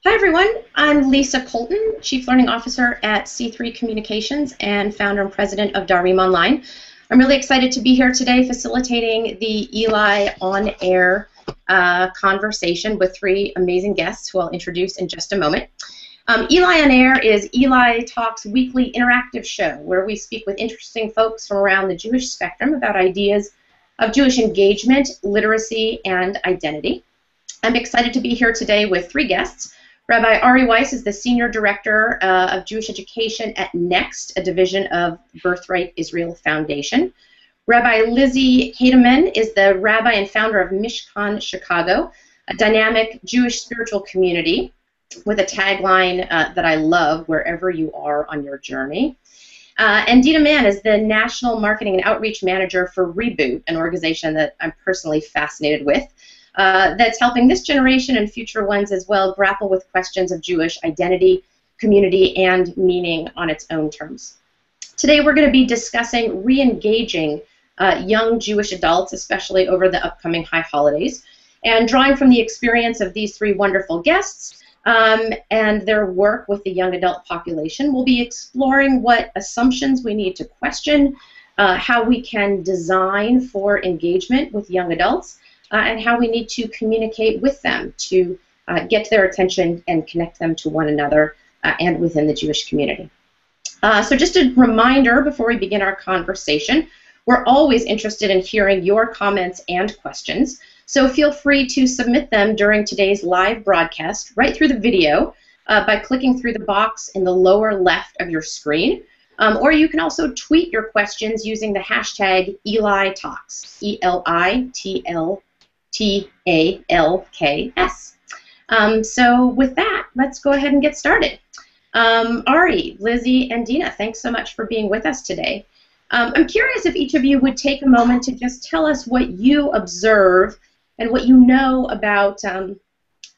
Hi everyone, I'm Lisa Colton, Chief Learning Officer at C3 Communications and founder and president of Darim Online. I'm really excited to be here today facilitating the ELI on-air conversation with three amazing guests who I'll introduce in just a moment. ELI on Air is ELI Talk's weekly interactive show where we speak with interesting folks from around the Jewish spectrum about ideas of Jewish engagement, literacy, and identity. I'm excited to be here today with three guests. Rabbi Ari Weiss is the Senior Director of Jewish Education at NEXT, a division of Birthright Israel Foundation. Rabbi Lizzi Heyderman is the Rabbi and founder of Mishkan Chicago, a dynamic Jewish spiritual community with a tagline that I love, wherever you are on your journey. And Dina Mann is the National Marketing and Outreach Manager for Reboot, an organization that I'm personally fascinated with. That's helping this generation and future ones as well grapple with questions of Jewish identity, community, and meaning on its own terms. Today we're going to be discussing re-engaging young Jewish adults, especially over the upcoming high holidays, and drawing from the experience of these three wonderful guests and their work with the young adult population. We'll be exploring what assumptions we need to question, how we can design for engagement with young adults, and how we need to communicate with them to get their attention and connect them to one another and within the Jewish community. So just a reminder before we begin our conversation, we're always interested in hearing your comments and questions, so feel free to submit them during today's live broadcast right through the video by clicking through the box in the lower left of your screen, or you can also tweet your questions using the hashtag ELITalks, ELITalks. So with that, let's go ahead and get started. Ari, Lizzie, and Dina, thanks so much for being with us today. I'm curious if each of you would take a moment to just tell us what you observe and what you know about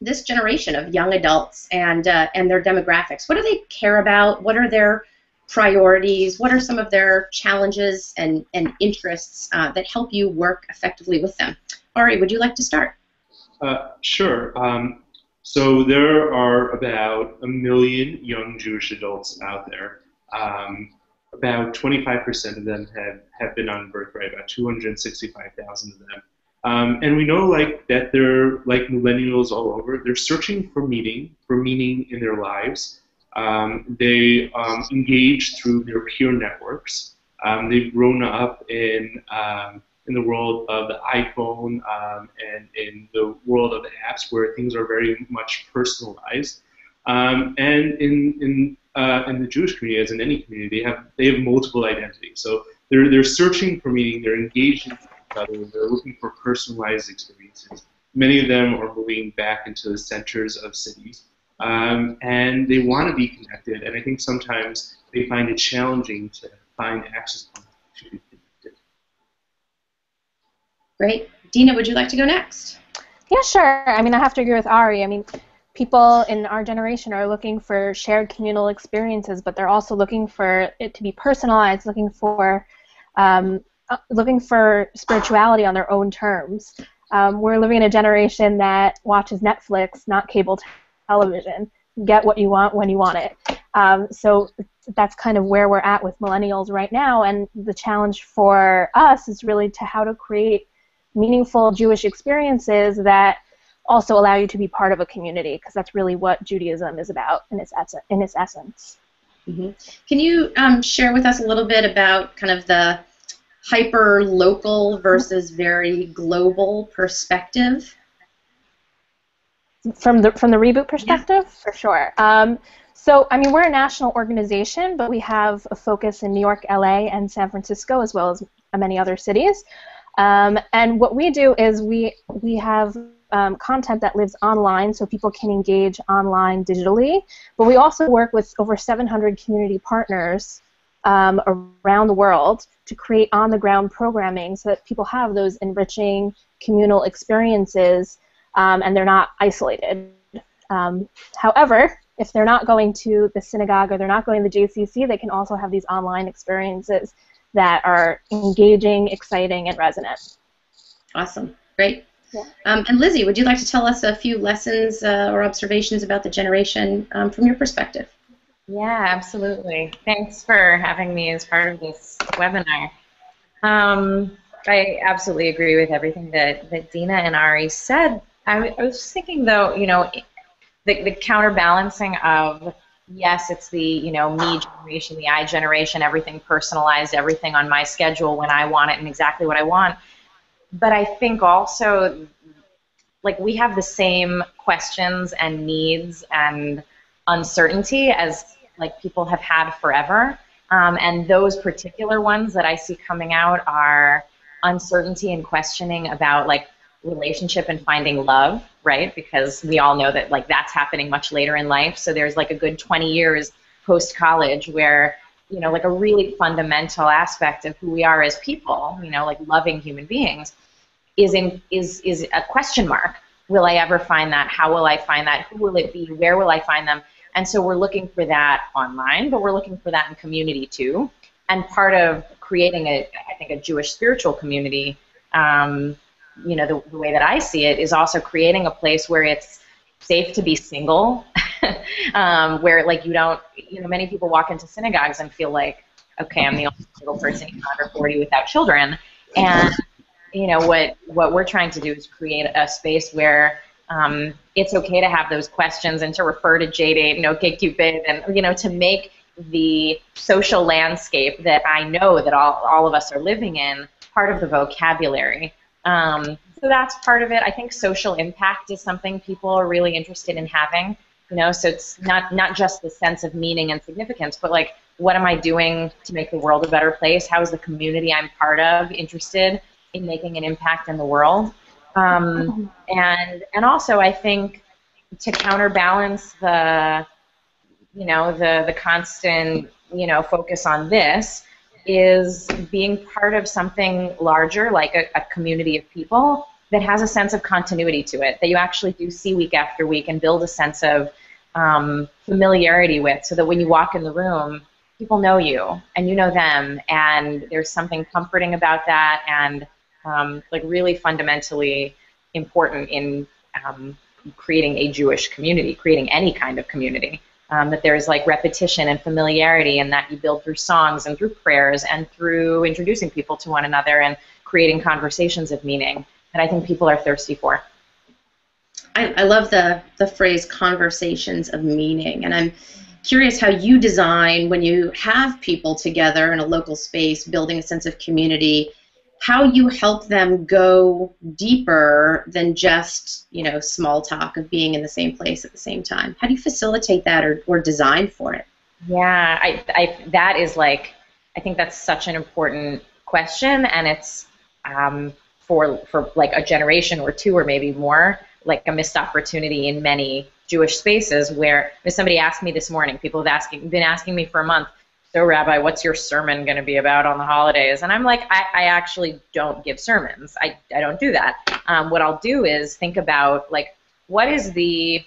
this generation of young adults and their demographics. What do they care about? What are their priorities? What are some of their challenges and interests that help you work effectively with them? Ari, would you like to start? Sure. So there are about 1 million young Jewish adults out there. About 25% of them have been on Birthright, about 265,000 of them. And we know that they're like millennials all over. They're searching for meaning in their lives. They engage through their peer networks. They've grown up in the world of the iPhone and in the world of the apps where things are very much personalized. And in the Jewish community, as in any community, they have multiple identities. So they're searching for meaning. They're engaging with each other. They're looking for personalized experiences. Many of them are moving back into the centers of cities, and they want to be connected. And I think sometimes they find it challenging to find access points to be connected. Great. Dina, would you like to go next? Yeah, sure. I mean, I have to agree with Ari. I mean, people in our generation are looking for shared communal experiences, but they're also looking for it to be personalized, looking for spirituality on their own terms. We're living in a generation that watches Netflix, not cable television. Get what you want when you want it. So that's kind of where we're at with millennials right now, and the challenge for us is really how to create meaningful Jewish experiences that also allow you to be part of a community, because that's really what Judaism is about in its essence. Mm-hmm. Can you share with us a little bit about kind of the hyper-local versus very global perspective? From the Reboot perspective? Yeah. For sure. So, I mean, we're a national organization, but we have a focus in New York, LA, and San Francisco, as well as many other cities. And what we do is we have content that lives online, so people can engage online digitally. But we also work with over 700 community partners around the world to create on-the-ground programming so that people have those enriching communal experiences and they're not isolated. However, if they're not going to the synagogue or they're not going to the JCC, they can also have these online experiences that are engaging, exciting, and resonant. Awesome. Great. Yeah. And Lizzie, would you like to tell us a few lessons or observations about the generation from your perspective? Yeah, absolutely. Thanks for having me as part of this webinar. I absolutely agree with everything that Dina and Ari said. I was thinking, though, the counterbalancing of, yes, it's the, me generation, the I generation, everything personalized, everything on my schedule when I want it and exactly what I want. But I think also, like, we have the same questions and needs and uncertainty as, like, people have had forever. And those particular ones that I see coming out are uncertainty and questioning about, like, relationship and finding love, right? Because we all know that, like, that's happening much later in life. So there's, like, a good 20 years post-college where, like, a really fundamental aspect of who we are as people, like loving human beings, is a question mark. Will I ever find that? How will I find that? Who will it be? Where will I find them? And so we're looking for that online, but we're looking for that in community too. And part of creating I think, a Jewish spiritual community, the way that I see it, is also creating a place where it's safe to be single, where, like, you don't, many people walk into synagogues and feel like, okay, I'm the only single person under 40 without children. And what we're trying to do is create a space where it's okay to have those questions and to refer to JDate, OkCupid, and to make the social landscape that I know that all of us are living in part of the vocabulary. So that's part of it. I think social impact is something people are really interested in having. So it's not just the sense of meaning and significance, but, like, what am I doing to make the world a better place? How is the community I'm part of interested in making an impact in the world? And also, I think, to counterbalance the constant focus on this, is being part of something larger, like a community of people that has a sense of continuity to it, that you actually do see week after week and build a sense of familiarity with, so that when you walk in the room, people know you and you know them, and there's something comforting about that, and like, really fundamentally important in creating a Jewish community, creating any kind of community. That there's, like, repetition and familiarity, and that you build through songs and through prayers and through introducing people to one another and creating conversations of meaning that I think people are thirsty for. I love the phrase conversations of meaning, and I'm curious how you design, when you have people together in a local space building a sense of community, how you help them go deeper than just, small talk of being in the same place at the same time. How do you facilitate that or design for it? Yeah, that is, like, I think that's such an important question, and it's for like a generation or two or maybe more, like, a missed opportunity in many Jewish spaces, where somebody asked me this morning, people have been asking me for a month, so, Rabbi, what's your sermon going to be about on the holidays? And I'm like, I actually don't give sermons. I don't do that. What I'll do is think about, like, what is the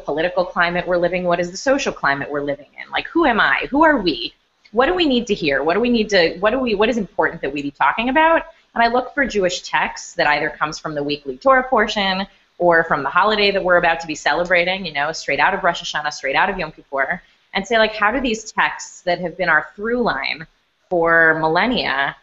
political climate we're living? What is the social climate we're living in? Like, who am I? Who are we? What do we need to hear? What is important that we be talking about? And I look for Jewish texts that either comes from the weekly Torah portion or from the holiday that we're about to be celebrating, straight out of Rosh Hashanah, straight out of Yom Kippur, and say, like, how do these texts that have been our through line for millennia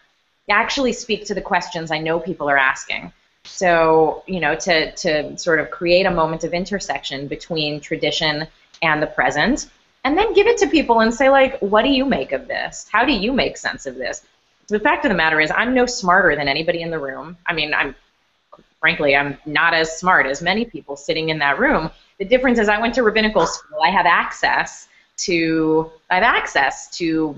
actually speak to the questions I know people are asking? So, to sort of create a moment of intersection between tradition and the present, and then give it to people and say, like, what do you make of this? How do you make sense of this? The fact of the matter is, I'm no smarter than anybody in the room. I mean, frankly, I'm not as smart as many people sitting in that room. The difference is, I went to rabbinical school. I have access to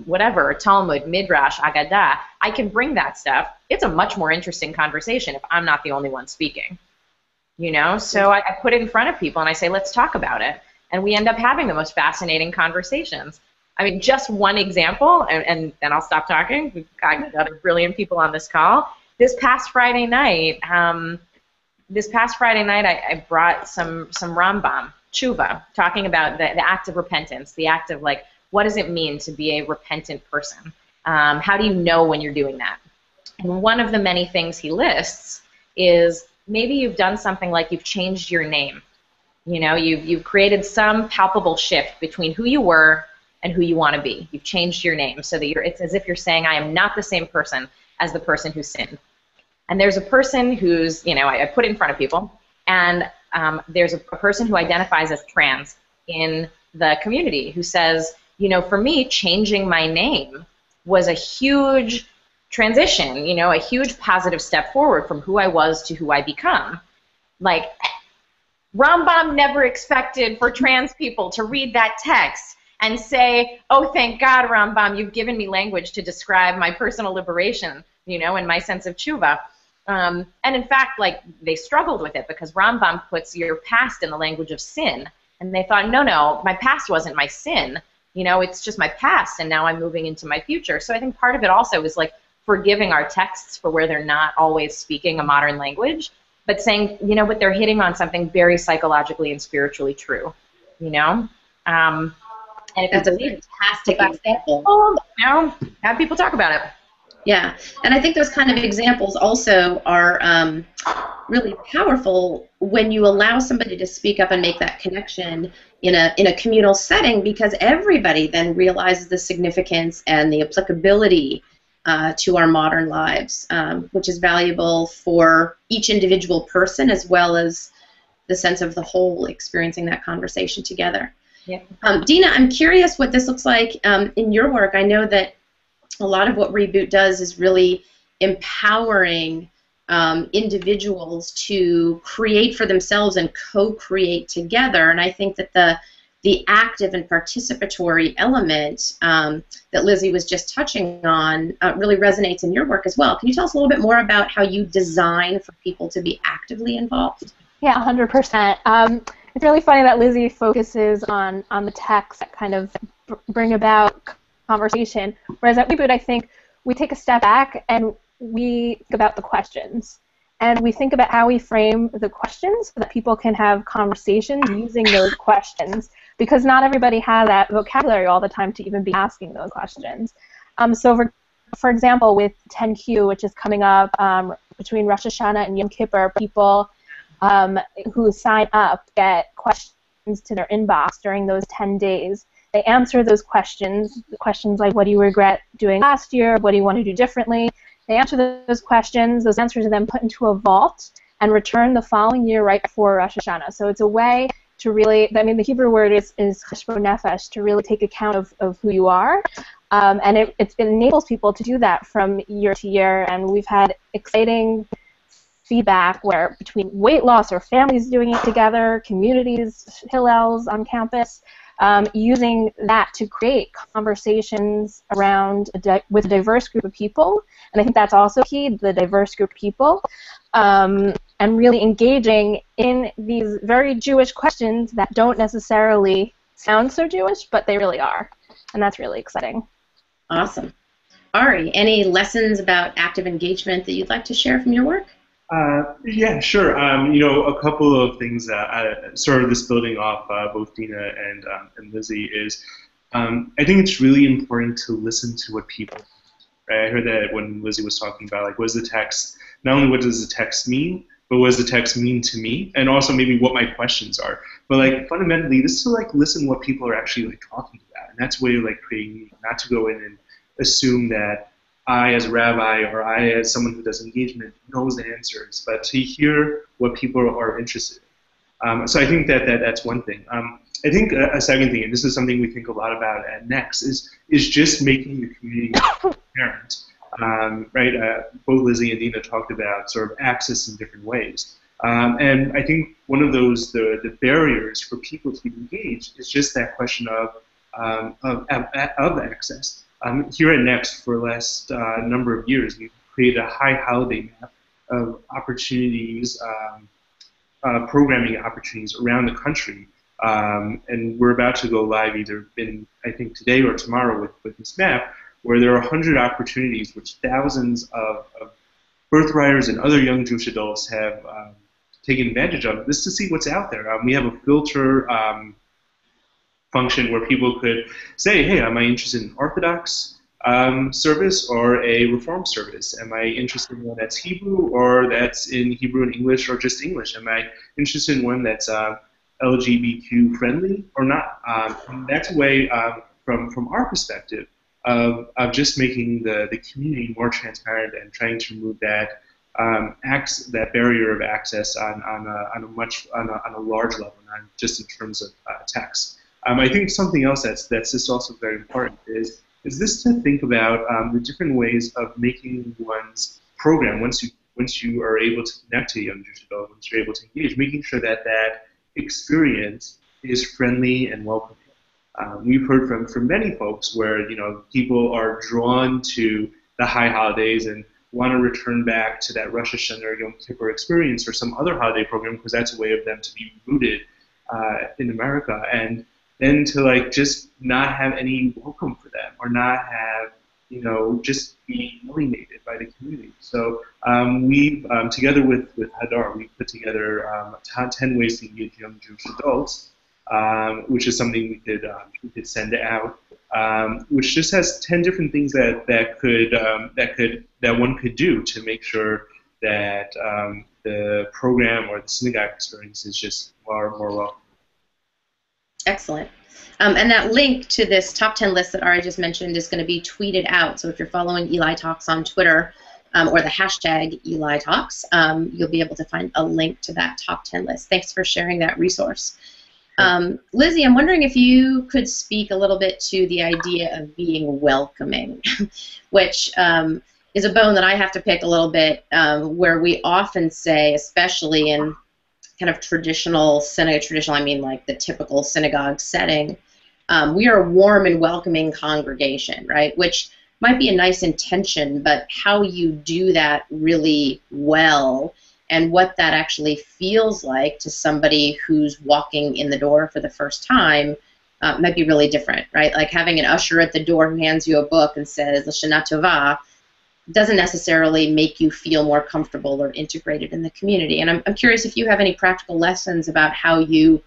whatever, Talmud, Midrash, Agadah. I can bring that stuff. It's a much more interesting conversation if I'm not the only one speaking. So I put it in front of people and I say, let's talk about it. And we end up having the most fascinating conversations. I mean, just one example, and then I'll stop talking. We've got other brilliant people on this call. This past Friday night, I brought some Rambam, tshuva, talking about the act of repentance, the act of, like, what does it mean to be a repentant person? How do you know when you're doing that? And one of the many things he lists is maybe you've done something like you've changed your name. You know, you've created some palpable shift between who you were and who you want to be. You've changed your name so that it's as if you're saying, I am not the same person as the person who sinned. And there's a person who's, you know, I put in front of people, and there's a person who identifies as trans in the community who says, you know, for me, changing my name was a huge transition, you know, a huge positive step forward from who I was to who I become. Like, Rambam never expected for trans people to read that text and say, oh, thank God, Rambam, you've given me language to describe my personal liberation, you know, and my sense of tshuva. And in fact, like, they struggled with it because Rambam puts your past in the language of sin. And they thought, no, my past wasn't my sin. You know, it's just my past, and now I'm moving into my future. So I think part of it also is, like, forgiving our texts for where they're not always speaking a modern language, but saying, you know, but they're hitting on something very psychologically and spiritually true, you know? And if That's a fantastic example. You know, have people talk about it. Yeah, and I think those kind of examples also are really powerful when you allow somebody to speak up and make that connection in a communal setting, because everybody then realizes the significance and the applicability to our modern lives, which is valuable for each individual person as well as the sense of the whole experiencing that conversation together. Yeah. Dina, I'm curious what this looks like in your work. I know that a lot of what Reboot does is really empowering individuals to create for themselves and co-create together, and I think that the active and participatory element that Lizzie was just touching on really resonates in your work as well. Can you tell us a little bit more about how you design for people to be actively involved? Yeah, 100%. It's really funny that Lizzie focuses on the text that kind of bring about conversation, whereas at Reboot, I think we take a step back and we think about the questions. And we think about how we frame the questions so that people can have conversations using those questions, because not everybody has that vocabulary all the time to even be asking those questions. So for example, with 10Q, which is coming up between Rosh Hashanah and Yom Kippur, people who sign up get questions to their inbox during those 10 days. They answer those questions like, what do you regret doing last year? What do you want to do differently? They answer those questions. Those answers are then put into a vault and returned the following year right before Rosh Hashanah. So it's a way to really, I mean, the Hebrew word is cheshbon nefesh, to really take account of who you are. And it enables people to do that from year to year. And we've had exciting feedback where between weight loss or families doing it together, communities, Hillels on campus, using that to create conversations around with a diverse group of people. And I think that's also key, the diverse group of people, and really engaging in these very Jewish questions that don't necessarily sound so Jewish, but they really are. And that's really exciting. Awesome. Ari, any lessons about active engagement that you'd like to share from your work? Yeah, sure. You know, a couple of things sort of this building off both Dina and Lizzie is I think it's really important to listen to what people, right? I heard that when Lizzie was talking about, like, what is the text, not only what does the text mean, but what does the text mean to me, and also maybe what my questions are. But, like, fundamentally, this is to, like, listen what people are actually, like, talking about, and that's a way of, like, creating meaning, not to go in and assume that I, as a rabbi, or I, as someone who does engagement, knows the answers, but to hear what people are interested in. So I think that's one thing. I think a second thing, and this is something we think a lot about at NEXT, is just making the community transparent. Right? Both Lizzie and Dina talked about sort of access in different ways. And I think one of those, the barriers for people to be engaged is just that question of access. Here at NEXT, for the last number of years, we've created a high holiday map of opportunities, programming opportunities around the country. And we're about to go live either I think today or tomorrow with this map, where there are 100 opportunities which thousands of birthrighters and other young Jewish adults have taken advantage of, just to see what's out there. We have a filter function where people could say, hey, am I interested in Orthodox? service or a Reform service? Am I interested in one that's Hebrew or that's in Hebrew and English or just English? Am I interested in one that's LGBTQ friendly or not? And that's a way, from our perspective, of just making the community more transparent and trying to remove that that barrier of access on a large level, not just in terms of text. I think something else that's just also very important is this to think about the different ways of making one's program once you are able to connect to a young Jewish adult, once you're able to engage, making sure that experience is friendly and welcoming. We've heard from many folks where people are drawn to the high holidays and want to return back to that Rosh Hashanah or Yom Kippur experience or some other holiday program because that's a way of them to be rooted in America, and then to just not have any welcome for them or not have just be alienated by the community. So we've together with Hadar, we put together 10 ways to engage young Jewish adults, which is something we could send out, which just has 10 different things that one could do to make sure that the program or the synagogue experience is just more welcome. Excellent. And that link to this top 10 list that Ari just mentioned is going to be tweeted out. So if you're following Eli Talks on Twitter or the hashtag Eli Talks, you'll be able to find a link to that top 10 list. Thanks for sharing that resource. Lizzie, I'm wondering if you could speak a little bit to the idea of being welcoming, which is a bone that I have to pick a little bit, where we often say, especially in kind of traditional, I mean like the typical synagogue setting, we are a warm and welcoming congregation, right? Which might be a nice intention, but how you do that really well and what that actually feels like to somebody who's walking in the door for the first time might be really different, right? Like having an usher at the door who hands you a book and says, L'Shana Tova, doesn't necessarily make you feel more comfortable or integrated in the community. And I'm curious if you have any practical lessons about how you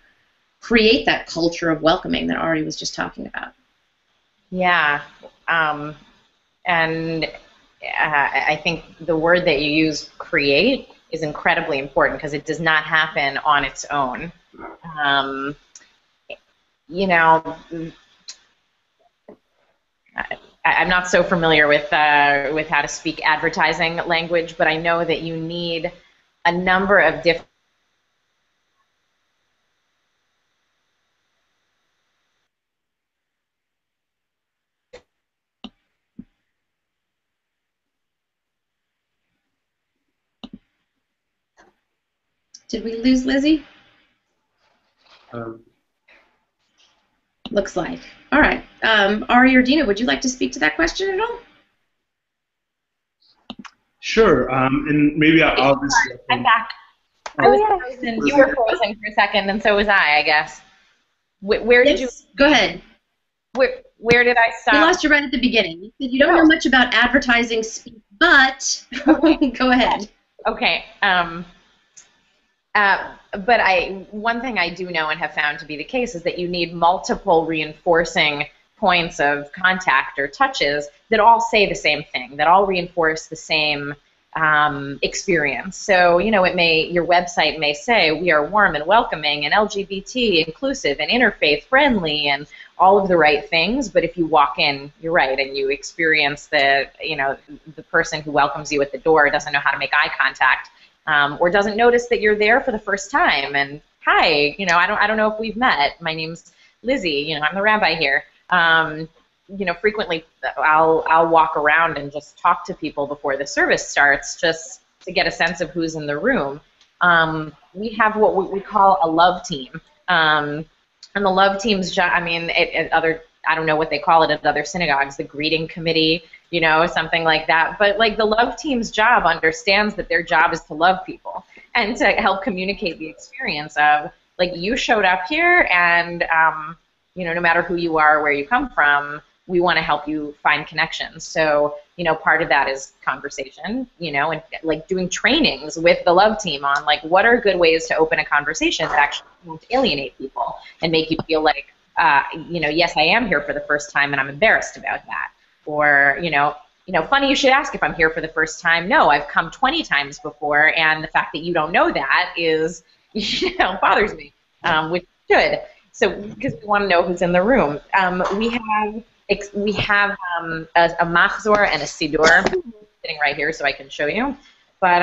create that culture of welcoming that Ari was just talking about. Yeah, and I think the word that you use, create, is incredibly important because it does not happen on its own. I'm not so familiar with how to speak advertising language, but I know that you need a number of different. Did we lose Lizzie? Looks like. All right. Ari or Dina, would you like to speak to that question at all? Sure. And maybe I'll just. I'm back. I was frozen. You were frozen for a second, and so was I guess. Where did you? Go ahead. Where did I stop? We lost you right at the beginning. You said you don't know much about advertising speak, but go ahead. Okay. But one thing I do know and have found to be the case is that you need multiple reinforcing points of contact or touches that all say the same thing, that all reinforce the same experience. So, your website may say we are warm and welcoming and LGBT inclusive and interfaith friendly and all of the right things, but if you walk in, you're right, and you experience the person who welcomes you at the door doesn't know how to make eye contact, or doesn't notice that you're there for the first time, and hi, I don't know if we've met. My name's Lizzie. I'm the rabbi here. Frequently I'll walk around and just talk to people before the service starts, just to get a sense of who's in the room. We have what we call a love team, and the love team's job. I don't know what they call it at other synagogues, the greeting committee, something like that. But the love team's job understands that their job is to love people and to help communicate the experience of, you showed up here and, no matter who you are or where you come from, we want to help you find connections. So, part of that is conversation, and doing trainings with the love team on what are good ways to open a conversation that actually won't alienate people and make you feel like, yes, I am here for the first time and I'm embarrassed about that. Or, funny you should ask if I'm here for the first time. No, I've come 20 times before, and the fact that you don't know that is, bothers me, which should. So, because we want to know who's in the room. We have a machzor and a siddur sitting right here, so I can show you. But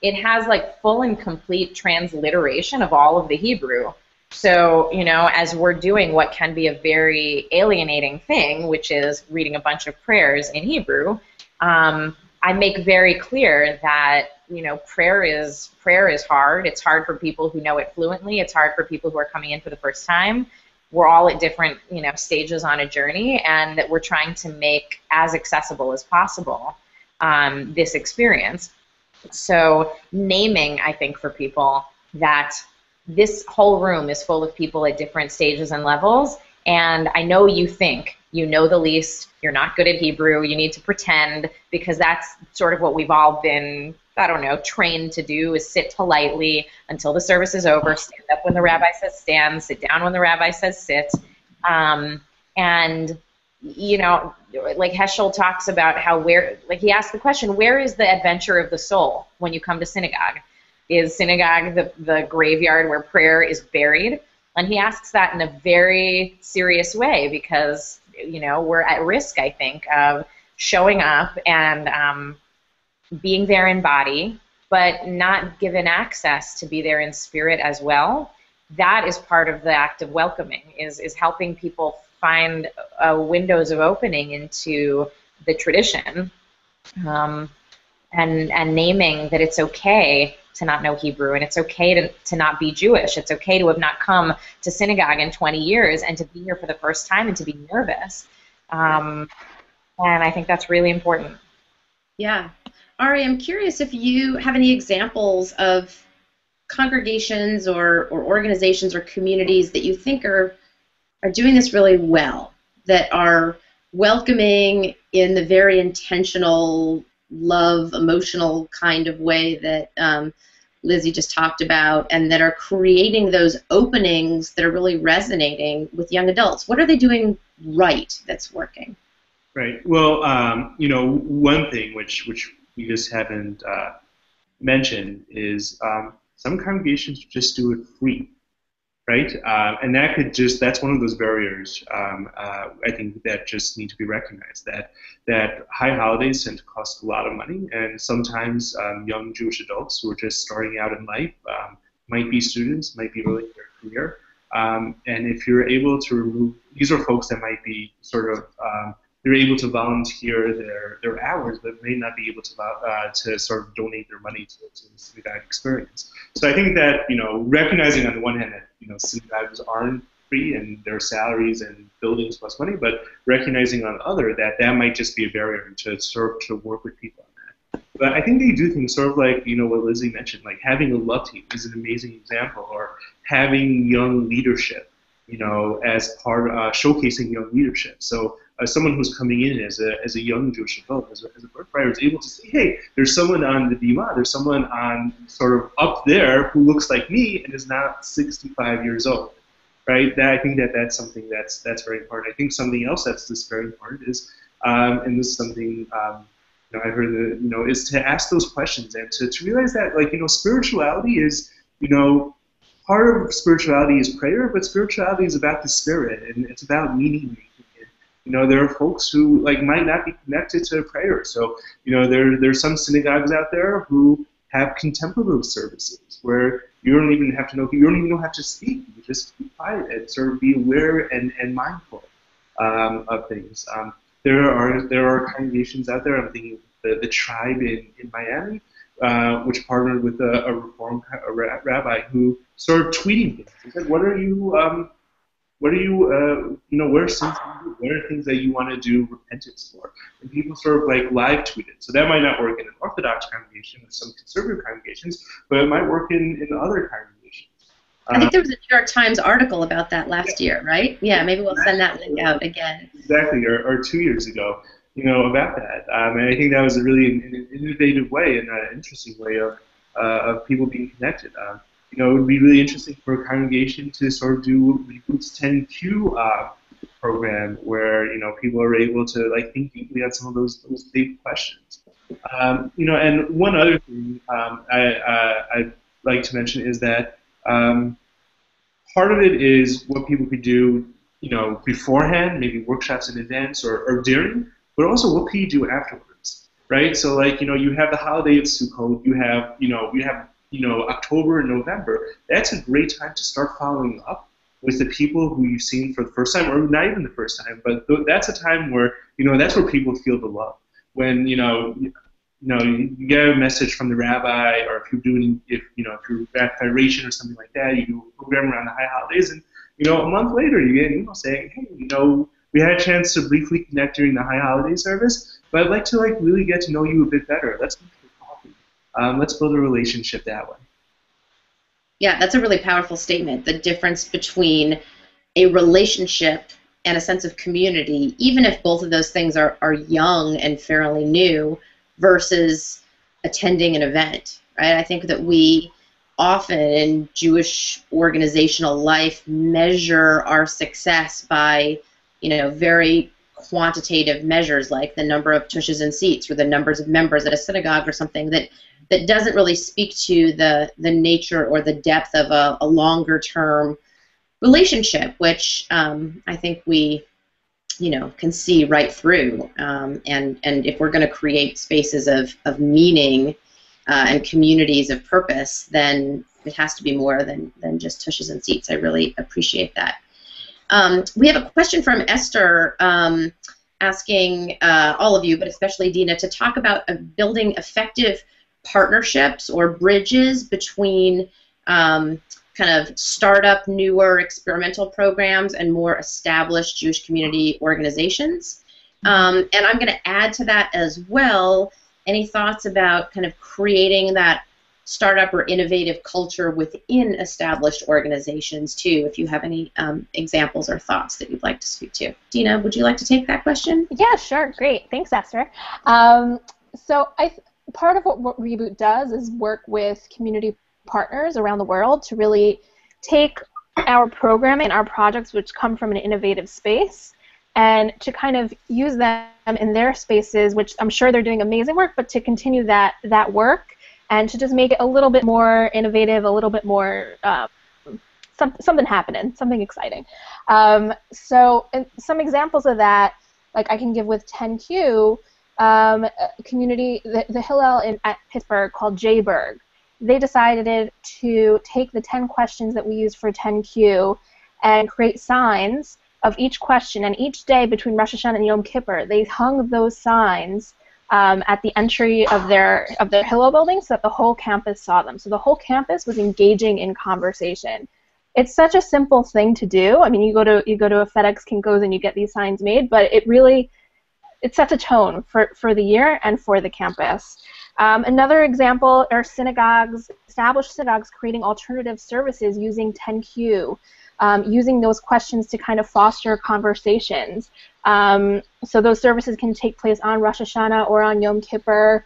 it has like full and complete transliteration of all of the Hebrew. So, as we're doing what can be a very alienating thing, which is reading a bunch of prayers in Hebrew, I make very clear that, prayer is hard. It's hard for people who know it fluently. It's hard for people who are coming in for the first time. We're all at different, stages on a journey, and that we're trying to make as accessible as possible this experience. So naming, I think, for people that this whole room is full of people at different stages and levels, and I know you think you know the least, you're not good at Hebrew, you need to pretend, because that's sort of what we've all been, trained to do, is sit politely until the service is over, stand up when the rabbi says stand, sit down when the rabbi says sit, and like Heschel talks about how he asked the question, where is the adventure of the soul when you come to synagogue? Is synagogue the graveyard where prayer is buried? And he asks that in a very serious way, because, we're at risk, I think, of showing up and being there in body, but not given access to be there in spirit as well. That is part of the act of welcoming, is helping people find windows of opening into the tradition, and naming that it's okay to not know Hebrew, and it's okay to not be Jewish. It's okay to have not come to synagogue in 20 years and to be here for the first time and to be nervous. And I think that's really important. Yeah. Ari, I'm curious if you have any examples of congregations or organizations or communities that you think are doing this really well, that are welcoming in the very intentional, love, emotional kind of way that Lizzie just talked about, and that are creating those openings that are really resonating with young adults. What are they doing right that's working? Right. Well, one thing which we just haven't mentioned is some congregations just do it free, right? And that's one of those barriers, I think, that just need to be recognized, that high holidays tend to cost a lot of money, and sometimes young Jewish adults who are just starting out in life, might be students, might be early in their career, and if you're able to remove, these are folks that might be sort of, they're able to volunteer their hours, but may not be able to sort of donate their money to the synagogue experience. So I think that, recognizing on the one hand that, synagogues aren't free and their salaries and buildings cost money, but recognizing on the other that might just be a barrier to sort of work with people on that. But I think they do things sort of like, what Lizzie mentioned, like having a love team is an amazing example, or having young leadership, as part of showcasing young leadership. So someone who's coming in as a young Jewish adult, as a birthright, is able to say, hey, there's someone on the bima, there's someone on sort of up there who looks like me and is not 65 years old, right? I think that's something that's very important. I think something else that's just very important is, and this is something I heard is to ask those questions and to realize that, spirituality is, part of spirituality is prayer, but spirituality is about the spirit, and it's about meaning making. There are folks who might not be connected to prayer. So, there's some synagogues out there who have contemplative services where you don't even have to know, you don't even know how to speak. You just be quiet and sort of be aware and mindful of things. There are congregations out there. I'm thinking the Tribe in Miami, which partnered with a Reform rabbi who started tweeting things. He said, what are you what are things that you want to do repentance for? And people sort of live tweet it. So that might not work in an Orthodox congregation or some conservative congregations, but it might work in other congregations. I think there was a New York Times article about that last year, right? Yeah, maybe we'll send that link out again. Exactly, or 2 years ago, about that. And I think that was a really an innovative way and an interesting way of people being connected. It would be really interesting for a congregation to sort of do Reboot's 10Q program where people are able to think deeply on some of those big questions. And one other thing I'd like to mention is that part of it is what people could do, beforehand, maybe workshops in advance or during, but also what can you do afterwards, right? So you have the holiday of Sukkot, you have October and November. That's a great time to start following up with the people who you've seen for the first time, or not even the first time, but that's a time where that's where people feel the love. When you get a message from the rabbi, or if you're at Federation or something like that, you do a program around the high holidays, and a month later you get an email saying, hey, we had a chance to briefly connect during the high holiday service, but I'd like to really get to know you a bit better. Let's go for coffee. Let's build a relationship that way. Yeah, that's a really powerful statement. The difference between a relationship and a sense of community, even if both of those things are young and fairly new, versus attending an event, right? I think that we often in Jewish organizational life measure our success by, very quantitative measures like the number of tushes and seats or the numbers of members at a synagogue or something that doesn't really speak to the nature or the depth of a longer term relationship, which I think we can see right through. And if we're going to create spaces of meaning and communities of purpose, then it has to be more than just tushes and seats. I really appreciate that. We have a question from Esther asking all of you, but especially Dina, to talk about building effective partnerships or bridges between kind of startup, newer experimental programs and more established Jewish community organizations. And I'm going to add to that as well, any thoughts about kind of creating that startup or innovative culture within established organizations too, if you have any examples or thoughts that you'd like to speak to. Dina, would you like to take that question? Yeah, sure. Great. Thanks, Esther. So part of what Reboot does is work with community partners around the world to really take our programming and our projects, which come from an innovative space, and to kind of use them in their spaces, which I'm sure they're doing amazing work, but to continue that work and to just make it a little bit more innovative, a little bit more something happening, something exciting. So some examples of that, like I can give with 10Q, a community, the Hillel at Pittsburgh called Jayburg. They decided to take the 10 questions that we use for 10Q and create signs of each question, and each day between Rosh Hashanah and Yom Kippur, they hung those signs at the entry of their Hillel building so that the whole campus saw them. So the whole campus was engaging in conversation. It's such a simple thing to do. I mean, you go to a FedEx Kinko's and you get these signs made, but it sets a tone for the year and for the campus. Another example are synagogues, established synagogues creating alternative services using 10Q, using those questions to kind of foster conversations. So those services can take place on Rosh Hashanah or on Yom Kippur.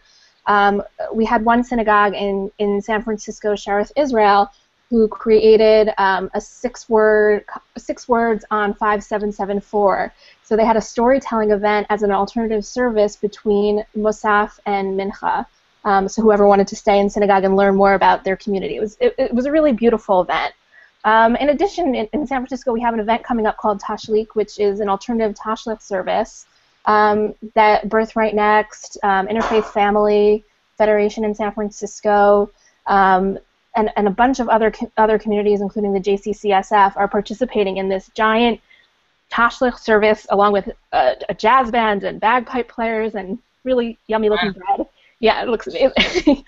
We had one synagogue in San Francisco, Shareth, Israel, who created a six words on 5774. So they had a storytelling event as an alternative service between Musaf and Mincha. So whoever wanted to stay in synagogue and learn more about their community. It was a really beautiful event. In addition, in San Francisco, we have an event coming up called Tashlich, which is an alternative Tashlich service that Birthright NEXT, Interfaith Family Federation in San Francisco, and a bunch of other communities, including the JCCSF, are participating in this giant Tashlich service, along with a jazz band and bagpipe players and really yummy-looking bread. Yeah, it looks amazing.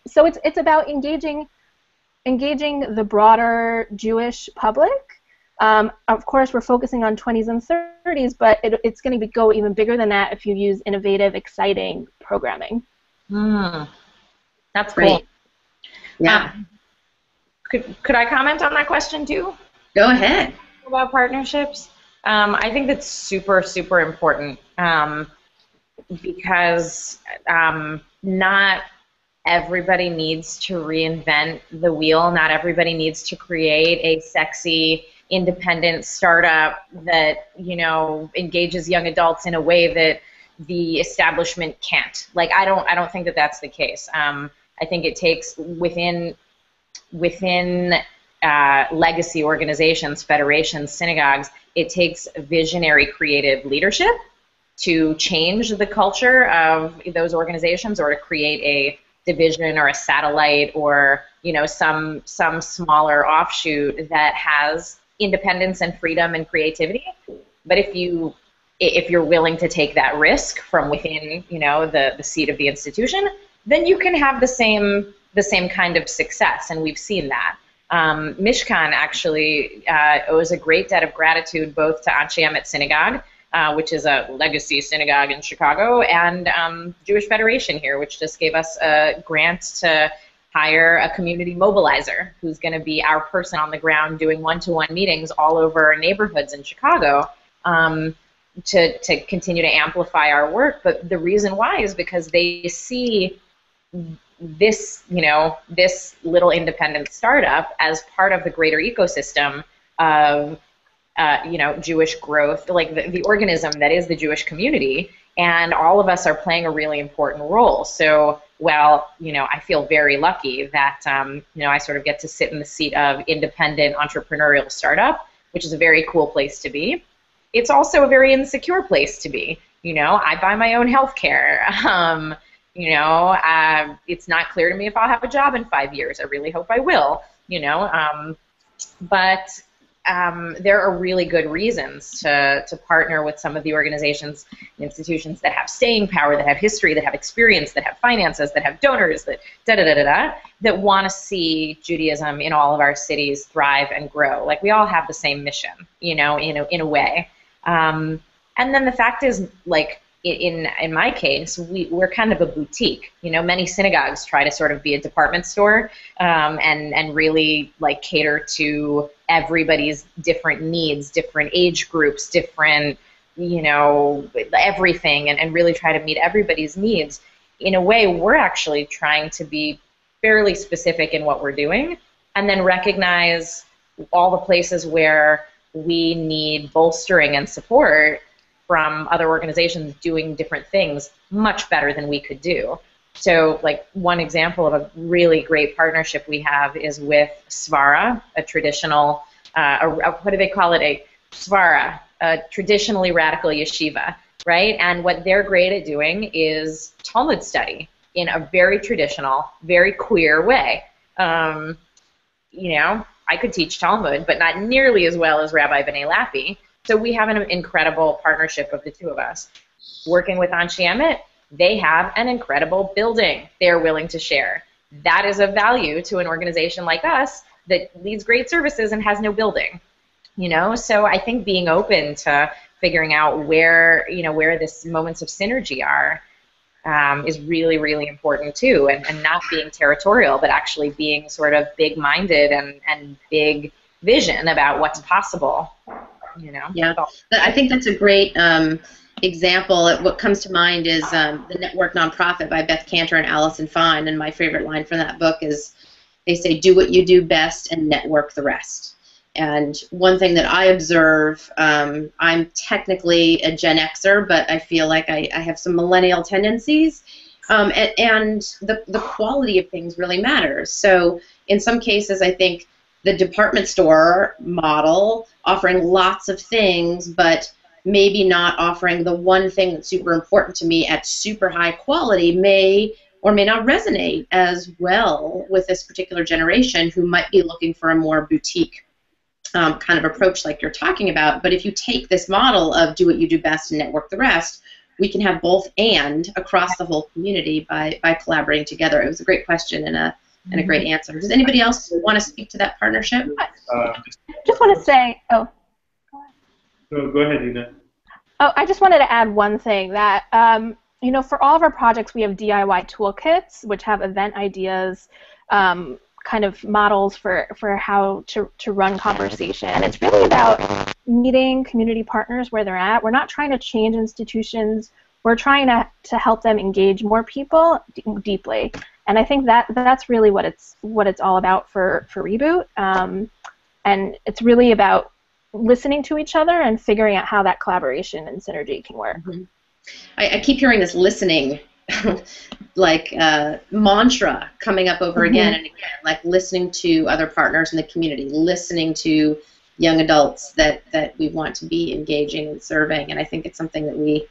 So it's about engaging the broader Jewish public. Of course, we're focusing on 20s and 30s, but it's going to go even bigger than that if you use innovative, exciting programming. That's Great. cool. Yeah. Could I comment on that question too? Go ahead. About partnerships? I think that's super, super important because not everybody needs to reinvent the wheel. Not everybody needs to create a sexy independent startup that, you know, engages young adults in a way that the establishment can't. Like, I don't think that that's the case. I think it takes within legacy organizations, federations, synagogues, it takes visionary creative leadership to change the culture of those organizations, or to create a division or a satellite, or, you know, some smaller offshoot that has independence and freedom and creativity. But if you're willing to take that risk from within, you know, the seat of the institution, then you can have the same kind of success, and we've seen that. Mishkan actually owes a great debt of gratitude both to Anshe Emet Synagogue, which is a legacy synagogue in Chicago, and Jewish Federation here, which just gave us a grant to hire a community mobilizer who's going to be our person on the ground doing one-to-one meetings all over neighborhoods in Chicago to continue to amplify our work. But the reason why is because they see this, you know, this little independent startup as part of the greater ecosystem of, you know, Jewish growth, like the organism that is the Jewish community, and all of us are playing a really important role. So, well, you know, I feel very lucky that, you know, I sort of get to sit in the seat of independent entrepreneurial startup, which is a very cool place to be. It's also a very insecure place to be. You know, I buy my own health care. You know, it's not clear to me if I'll have a job in 5 years. I really hope I will, you know. But there are really good reasons to partner with some of the organizations and institutions that have staying power, that have history, that have experience, that have finances, that have donors, that that want to see Judaism in all of our cities thrive and grow. Like, we all have the same mission, you know, in a way. And then the fact is, like, in my case, we're kind of a boutique. You know, many synagogues try to sort of be a department store and really, like, cater to everybody's different needs, different age groups, different, you know, everything, and really try to meet everybody's needs. In a way, we're actually trying to be fairly specific in what we're doing, and then recognize all the places where we need bolstering and support from other organizations doing different things much better than we could do. So, like, one example of a really great partnership we have is with Svara, a traditional, what do they call it? A Svara, a traditionally radical yeshiva, right? And what they're great at doing is Talmud study in a very traditional, very queer way. You know, I could teach Talmud, but not nearly as well as Rabbi B'nai Lappi. So we have an incredible partnership of the two of us. Working with Anshe Emet, they have an incredible building they're willing to share. That is of value to an organization like us that leads great services and has no building. You know, so I think being open to figuring out where, you know, where this moments of synergy are is really, really important too, and not being territorial, but actually being sort of big-minded and big vision about what's possible. You know? Yeah, I think that's a great example. What comes to mind is The Network Nonprofit by Beth Cantor and Allison Fine, and my favorite line from that book is, they say, do what you do best and network the rest. And one thing that I observe, I'm technically a Gen Xer, but I feel like I have some millennial tendencies, and the quality of things really matters. So in some cases, I think the department store model, offering lots of things, but maybe not offering the one thing that's super important to me at super high quality, may or may not resonate as well with this particular generation who might be looking for a more boutique kind of approach like you're talking about. But if you take this model of do what you do best and network the rest, we can have both and across the whole community by collaborating together. It was a great question and a great answer. Does anybody else want to speak to that partnership? Just want to say, No, go ahead, Dina. Oh, I just wanted to add one thing that, you know, for all of our projects, we have DIY toolkits, which have event ideas, kind of models for how to run conversation. And it's really about meeting community partners where they're at. We're not trying to change institutions. We're trying to help them engage more people deeply. And I think that's really what it's all about for Reboot. And it's really about listening to each other and figuring out how that collaboration and synergy can work. Mm-hmm. I keep hearing this listening like mantra coming up over again and again, like listening to other partners in the community, listening to young adults that we want to be engaging and serving, and I think it's something that we,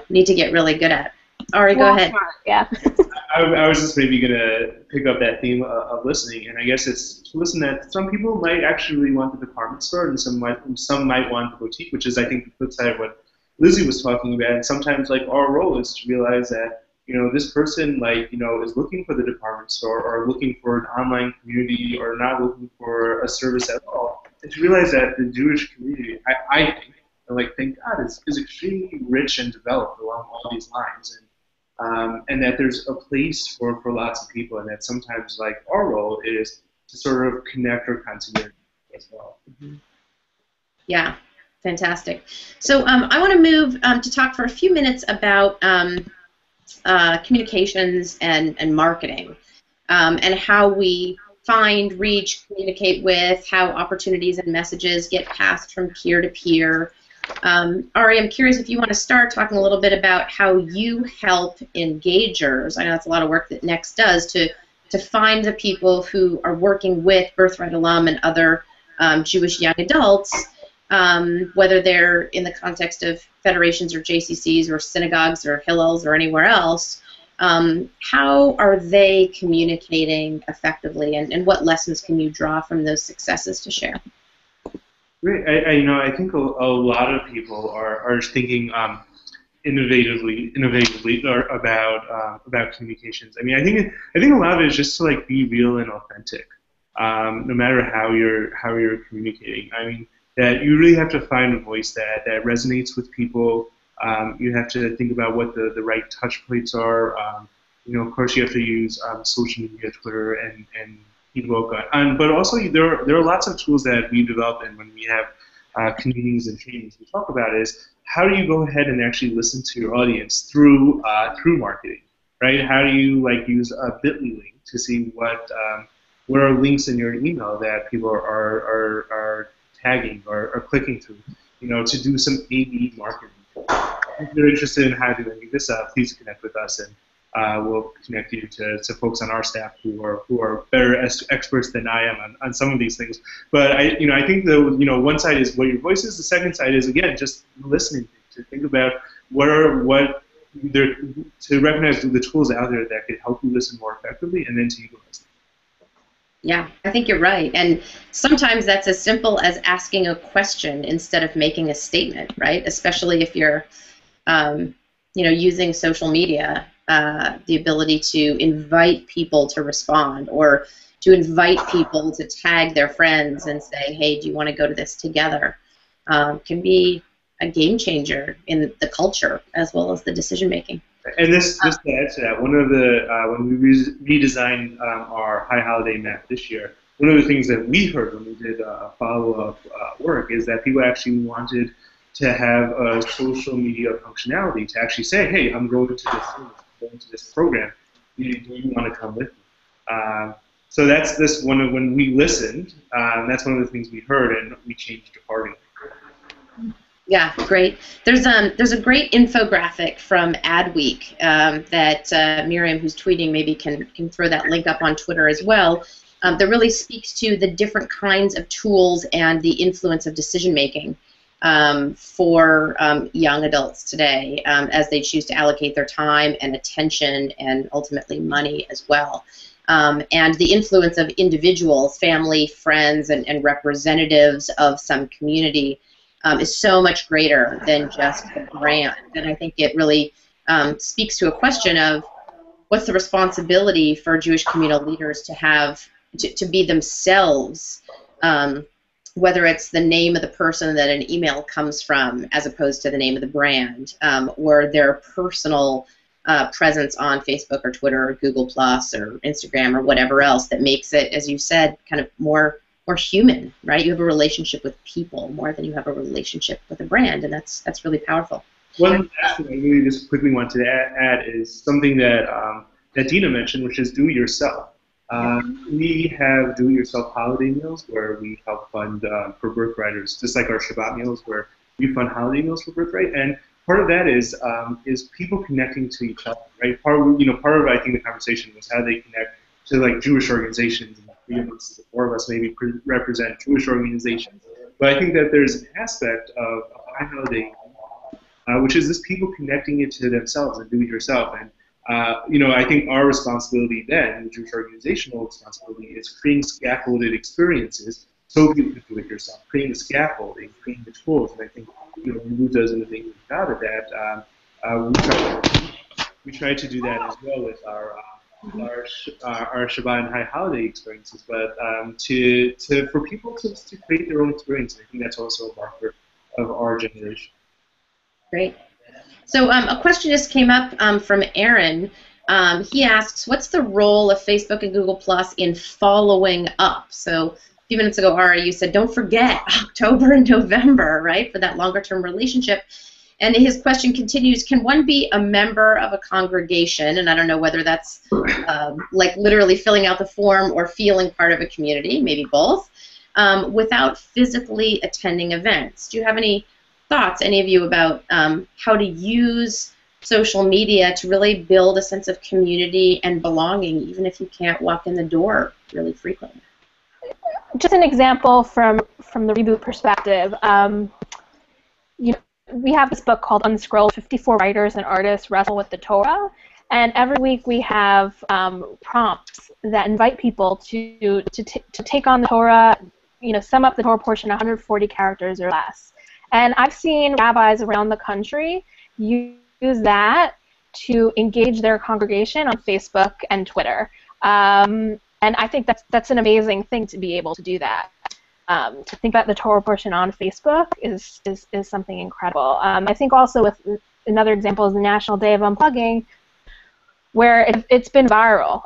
need to get really good at. Ari, go ahead. Yeah. I was just maybe going to pick up that theme of listening, and I guess it's to listen that some people might actually really want the department store, and some might want the boutique, which is, I think, the flip side of what Lizzie was talking about. And sometimes, like, our role is to realize that, this person, is looking for the department store or looking for an online community or not looking for a service at all. And to realize that the Jewish community, I think, thank God, is extremely rich and developed along all these lines. And that there's a place for lots of people, and that sometimes, our role is to sort of connect or continue as well. Mm-hmm. Yeah, fantastic. So I want to move to talk for a few minutes about communications and marketing, and how we find, reach, communicate with, how opportunities and messages get passed from peer to peer. Ari, I'm curious if you want to start talking a little bit about how you help engagers. I know that's a lot of work that NEXT does to find the people who are working with Birthright alum and other Jewish young adults, whether they're in the context of federations or JCCs or synagogues or Hillels or anywhere else. How are they communicating effectively, and what lessons can you draw from those successes to share? Great. I think a lot of people are thinking innovatively about communications. I think a lot of it is just to be real and authentic, no matter how you're communicating. That you really have to find a voice that resonates with people. You have to think about what the right touch points are. Of course, you have to use social media, Twitter, and but also there are lots of tools that we develop, and when we have communities and trainings we talk about is how do you go ahead and actually listen to your audience through marketing, right? How do you use a Bitly link to see what are links in your email that people are tagging or clicking through, to do some A/B marketing. If you're interested in how to do any of this, please connect with us, and we'll connect you to folks on our staff who are better experts than I am on some of these things. But I think one side is what your voice is. The second side is, again, just listening, to think about to recognize the tools out there that could help you listen more effectively, and then to utilize them. Yeah, I think you're right. And sometimes that's as simple as asking a question instead of making a statement, right? Especially if you're, using social media, the ability to invite people to respond, or to invite people to tag their friends and say, hey, do you want to go to this together, can be a game changer in the culture as well as the decision making. And this just to add to that, one of the when we redesigned our high holiday map this year, one of the things that we heard when we did follow-up work is that people actually wanted to have a social media functionality to actually say, hey, I'm going to this program. Do you want to come with me? So that's when we listened, that's one of the things we heard, and we changed accordingly. Yeah, great. There's a great infographic from Adweek that Miriam, who's tweeting, maybe can throw that link up on Twitter as well, that really speaks to the different kinds of tools and the influence of decision making for young adults today as they choose to allocate their time and attention and ultimately money as well. And the influence of individuals, family, friends, and representatives of some community is so much greater than just the brand. And I think it really speaks to a question of what's the responsibility for Jewish communal leaders to have, to be themselves, whether it's the name of the person that an email comes from as opposed to the name of the brand, or their personal presence on Facebook or Twitter or Google Plus or Instagram or whatever else that makes it, as you said, kind of more human, right? You have a relationship with people more than you have a relationship with a brand, and that's really powerful. One last thing I really just quickly wanted to add is something that that Dina mentioned, which is do it yourself. We have do-it-yourself holiday meals where we help fund for Birthrighters, just like our Shabbat meals where we fund holiday meals for Birthright. And part of that is people connecting to each other, right? Part of I think the conversation was how they connect to like Jewish organizations. And the four of us maybe represent Jewish organizations, but I think that there's an aspect of high holiday, which is this people connecting it to themselves and do it yourself. And I think our responsibility then, the Jewish organizational responsibility, is creating scaffolded experiences so people can do it yourself, creating the scaffolding, creating the tools. And I think Reboot does a thing out of that. We try to do that as well with our Shabbat and high holiday experiences, but for people to create their own experience. I think that's also a marker of our generation. Great. So a question just came up from Aaron. He asks, what's the role of Facebook and Google Plus in following up? So a few minutes ago, Ari, you said don't forget October and November, right, for that longer-term relationship. And his question continues, can one be a member of a congregation, and I don't know whether that's like literally filling out the form or feeling part of a community, maybe both, without physically attending events? Do you have any thoughts, any of you, about how to use social media to really build a sense of community and belonging, even if you can't walk in the door really frequently? Just an example from the Reboot perspective. We have this book called Unscrolled, 54 Writers and Artists Wrestle with the Torah, and every week we have prompts that invite people to take on the Torah, sum up the Torah portion 140 characters or less. And I've seen rabbis around the country use that to engage their congregation on Facebook and Twitter. And I think that's an amazing thing to be able to do that. To think about the Torah portion on Facebook is something incredible. I think also with another example is the National Day of Unplugging, where it's been viral.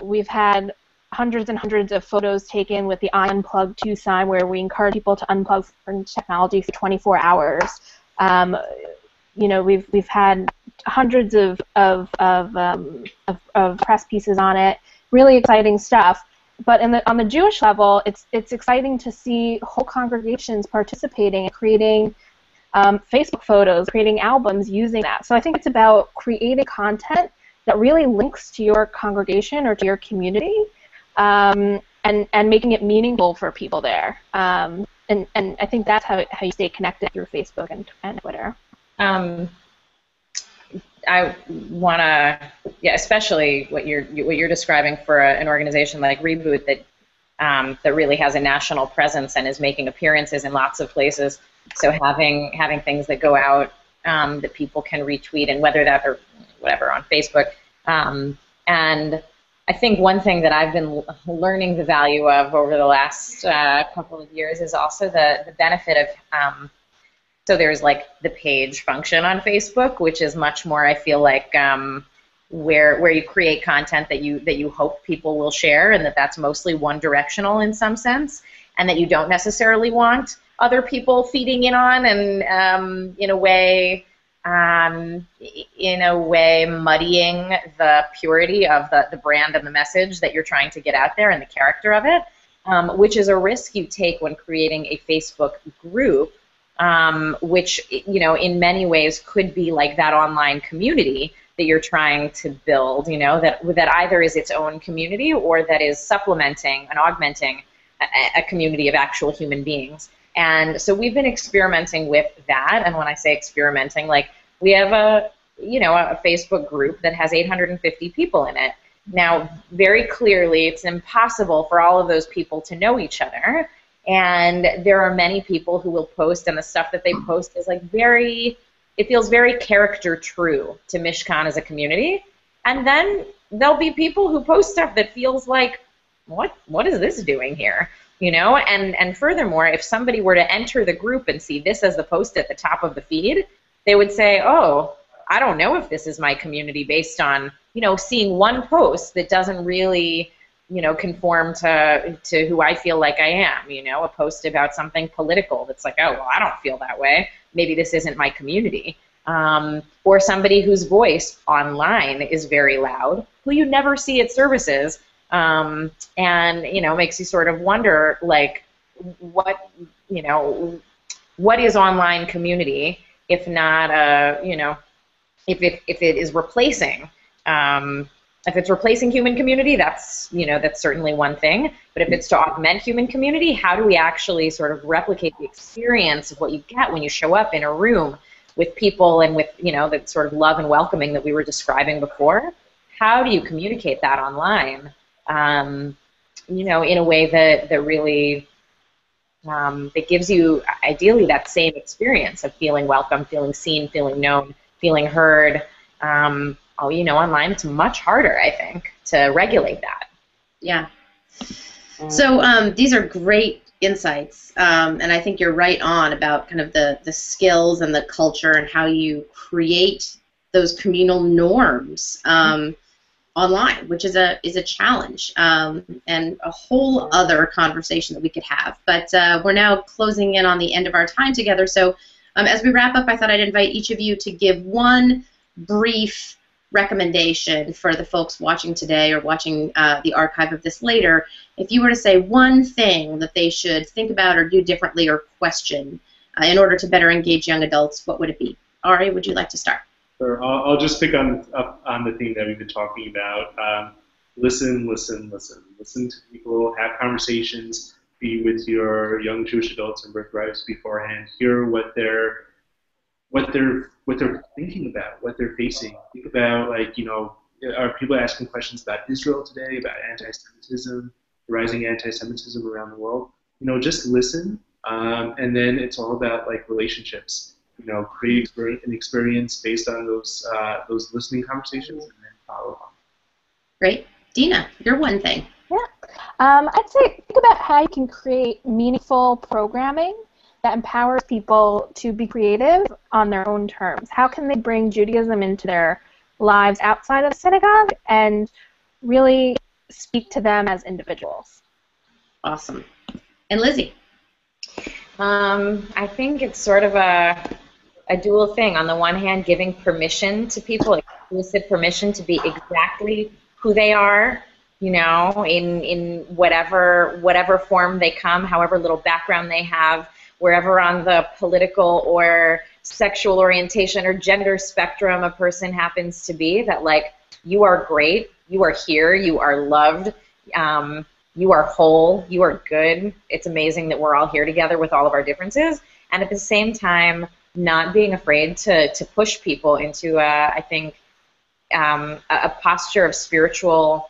We've had hundreds and hundreds of photos taken with the I Unplug 2 sign, where we encourage people to unplug from technology for 24 hours. We've had hundreds of press pieces on it. Really exciting stuff. But on the Jewish level, it's exciting to see whole congregations participating and creating Facebook photos, creating albums using that. So I think it's about creating content that really links to your congregation or to your community, and making it meaningful for people there. And I think that's how you stay connected through Facebook and Twitter. I want to, especially what you're describing for an organization like Reboot that really has a national presence and is making appearances in lots of places. So having things that go out that people can retweet, and whether that or whatever on Facebook. And I think one thing that I've been learning the value of over the last couple of years is also the benefit of. So there's like the page function on Facebook, which is much more, I feel like, where you create content that you hope people will share, and that's mostly one directional in some sense, and that you don't necessarily want other people feeding in on, and in a way muddying the purity of the brand and the message that you're trying to get out there and the character of it, which is a risk you take when creating a Facebook group. Which, in many ways could be like that online community that you're trying to build, that either is its own community or that is supplementing and augmenting a community of actual human beings. And so we've been experimenting with that. And when I say experimenting, like we have a Facebook group that has 850 people in it. Now, very clearly, it's impossible for all of those people to know each other. And there are many people who will post, and the stuff that they post is like it feels very character true to Mishkan as a community. And then there'll be people who post stuff that feels like, what is this doing here? And furthermore, if somebody were to enter the group and see this as the post at the top of the feed, they would say, oh, I don't know if this is my community based on, seeing one post that doesn't really conform to who I feel like I am, a post about something political that's like, oh, well, I don't feel that way. Maybe this isn't my community. Or somebody whose voice online is very loud, who you never see at services, And it makes you sort of wonder, like, what what is online community if not if it is replacing. If it's replacing human community, that's that's certainly one thing. But if it's to augment human community, how do we actually sort of replicate the experience of what you get when you show up in a room with people and with that sort of love and welcoming that we were describing before? How do you communicate that online? In a way that really that gives you ideally that same experience of feeling welcome, feeling seen, feeling known, feeling heard. Online it's much harder, I think, to regulate that. Yeah. So these are great insights, and I think you're right on about kind of the skills and the culture and how you create those communal norms online, which is a challenge and a whole other conversation that we could have. But we're now closing in on the end of our time together. So as we wrap up, I thought I'd invite each of you to give one brief recommendation for the folks watching today or watching the archive of this later. If you were to say one thing that they should think about or do differently or question in order to better engage young adults, what would it be? Ari, would you like to start? Sure. I'll just pick up on the theme that we've been talking about. Listen, listen, listen. Listen to people, have conversations, be with your young Jewish adults and Birthrights beforehand. Hear what they're thinking about, what they're facing. Think about, like, are people asking questions about Israel today, about anti-Semitism, rising anti-Semitism around the world? Just listen, and then it's all about, like, relationships. Create an experience based on those listening conversations, and then follow on. Great. Dina, your one thing. Yeah. I'd say think about how you can create meaningful programming that empowers people to be creative on their own terms. How can they bring Judaism into their lives outside of the synagogue and really speak to them as individuals? Awesome. And Lizzie? I think it's sort of a dual thing. On the one hand, giving permission to people, explicit permission to be exactly who they are, in whatever form they come, however little background they have, wherever on the political or sexual orientation or gender spectrum a person happens to be, that, like, you are great, you are here, you are loved, you are whole, you are good. It's amazing that we're all here together with all of our differences, and at the same time, not being afraid to push people into, I think, a posture of spiritual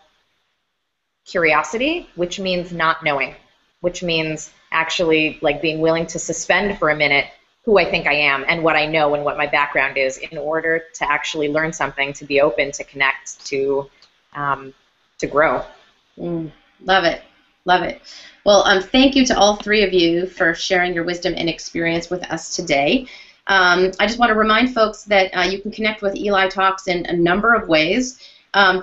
curiosity, which means not knowing, which means actually, like, being willing to suspend for a minute who I think I am and what I know and what my background is in order to actually learn something, to be open, to connect, to grow. Love it. Love it. Well, thank you to all three of you for sharing your wisdom and experience with us today. I just want to remind folks that you can connect with ELI Talks in a number of ways.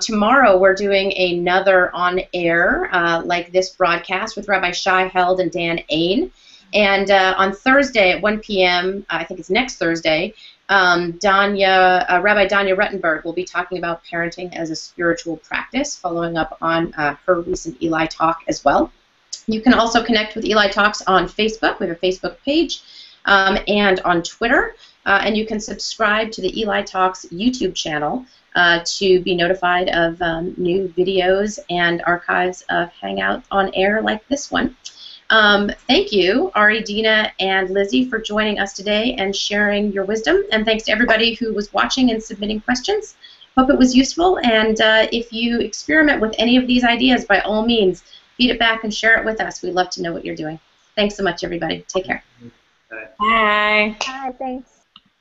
Tomorrow we're doing another on-air like this broadcast with Rabbi Shai Held and Dan Ain. And on Thursday at 1 p.m., I think it's next Thursday, Rabbi Danya Ruttenberg will be talking about parenting as a spiritual practice, following up on her recent ELI Talk as well. You can also connect with ELI Talks on Facebook. We have a Facebook page. And on Twitter, and you can subscribe to the ELI Talks YouTube channel to be notified of new videos and archives of Hangout on Air like this one. Thank you, Ari, Dina, and Lizzie, for joining us today and sharing your wisdom, and thanks to everybody who was watching and submitting questions. Hope it was useful, and if you experiment with any of these ideas, by all means, feed it back and share it with us. We'd love to know what you're doing. Thanks so much, everybody. Take care. Bye. Bye, thanks.